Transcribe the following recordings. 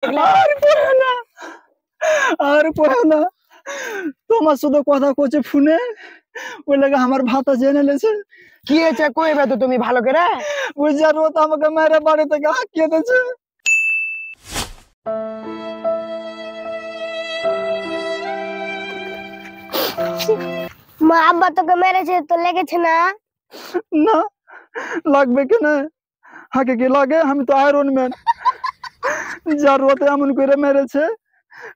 আর কইও না, আর কইও না। তোমার শুধু কথা কইছে ফোনে, ওই লাগে আমার ভাতা জেনে লেছে। কি হয়েছে কইবে তো তুমি ভালো করে। ওই যে রোজ আমাকে মেরে বাড়ি থেকে হাঁকিয়ে দিয়েছে। মা আব্বা তোকে মেরেছে, তো লেগেছে না? না, লাগবে কেন? হাঁকে কি লাগে? আমি তো আয়রন ম্যান। যার রোতে এমন করে মেরেছে,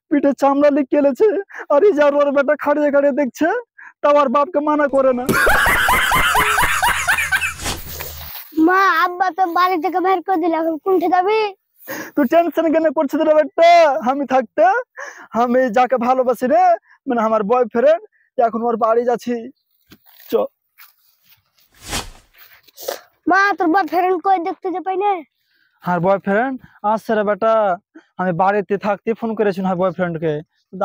পিঠে চামড়া লিখে গেলেছে, আর এই যার ওর বেটা খাড়িয়ে খাড়িয়ে দেখছে, তাও আর বাপকে মানা করে না। মা আব্বা তো বাড়ি থেকে বের করে দিল, এখন কোনটা যাবি? তুই টেনশন কেন করছিস রে বেটা? আমি থাকতে, আমি যাকে ভালোবাসি রে, মানে আমার বয়ফ্রেন্ড, এখন ওর বাড়ি যাচ্ছি। চ। মা তোর বয়ফ্রেন্ড কই দেখতে যে পাই না? আর বয়ফ্রেন্ড আসছে রে বেটা, আমি বাড়িতে থাকতে ফোন করেছি না বয়ফ্রেন্ডকে,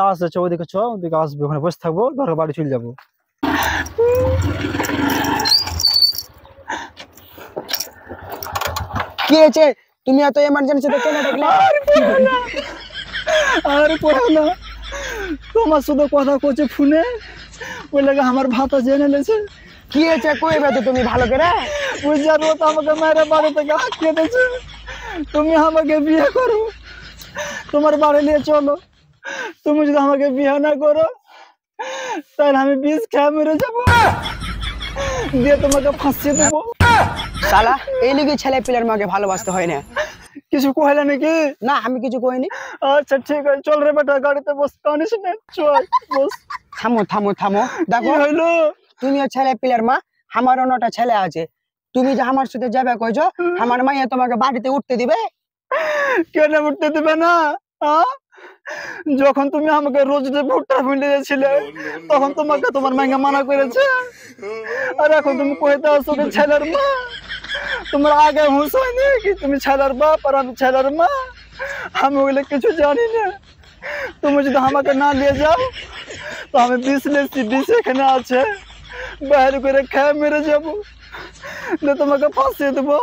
আসছে। চ ওদিকে, চ ওদিকে আসবে, ওখানে বসে থাকবো, ধরো বাড়ি চলে যাবো। কি হয়েছে? তুমি এত এমার্জেন্সিতে কেন ডাকলে? আর কইও না, তোমার শুধু কথা কইছে ফোনে, ওই লাগে আমার ভাতা জেনে লেছে। কি হয়েছে কইবে তো তুমি ভালো করে। ওই যে রোজ আমাকে মেরে বাড়ি থেকে হাঁকিয়ে দিয়েছে। তুমি আমাকে বিয়ে করো, তোমার বাড়ি নিয়ে চলো। তুমি যদি আমাকে বিয়ে না করো, তাহলে আমি বিষ খেয়ে মেরে যাবো, দিয়ে তোমাকে ফাঁসিয়ে দেবো। শালা এই লিগে ছেলে পিলের মাকে ভালোবাসতে হয় না। কিছু কইলে নাকি? না আমি কিছু কইনি। আচ্ছা ঠিক আছে, চল রে বেটা, গাড়িতে বস, টানিস না, চল বস। থামো থামো থামো, কি দেখো হইলো? তুমিও ছেলে পিলের মা, আমারও 9টা ছেলে আছে। তুমি যে আমার সাথে যাবে কইছো, আমার মাইয়া তোমাকে বাড়িতে উঠতে দিবে? কেন উঠতে দিবে না? যখন তুমি আমাকে রোজ যে ভুট্টা ভুলে দিয়েছিলে, তখন তোমাকে তোমার মাইয়া মানা করেছে, আর এখন তুমি কইতে আসো যে ছেলের মা। তোমার আগে হুঁশ হয়নি কি তুমি ছেলের বাপ আর আমি ছেলের মা? আমি ওগুলো কিছু জানি না। তুমি যদি আমাকে না নিয়ে যাও, তো আমি বিষ লেছি, বিষ এখানে আছে, বাইরে করে খেয়ে মেরে যাবো, তোমাকে ফাঁসিয়ে দেবো,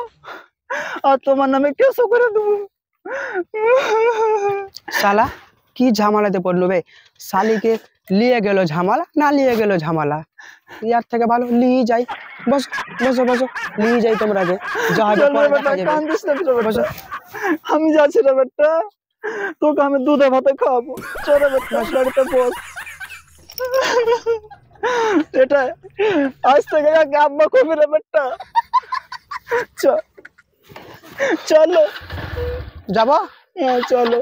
আর তোমার নামে কেসও করে দেবো। শালা কি ঝামেলাতে পড়লো বে। শালিকে লিয়ে গেল ঝামেলা, না লিয়ে গেল ঝামেলা, ইয়ার থেকে ভালো লিয়ে যাই। বসো বসো বসো, লিয়ে যাই তোমরা আগে, যা হবে পরে দেখা যাবে। আমি যাচ্ছি রে বেটা, তোকে আমি দুধে ভাতে খাওয়াবো। চল রে বেটা, গাড়িতে বস। এটা আজ থেকে আব্বা কবি রে বেটা। চলো যাবো। হ্যাঁ চলো।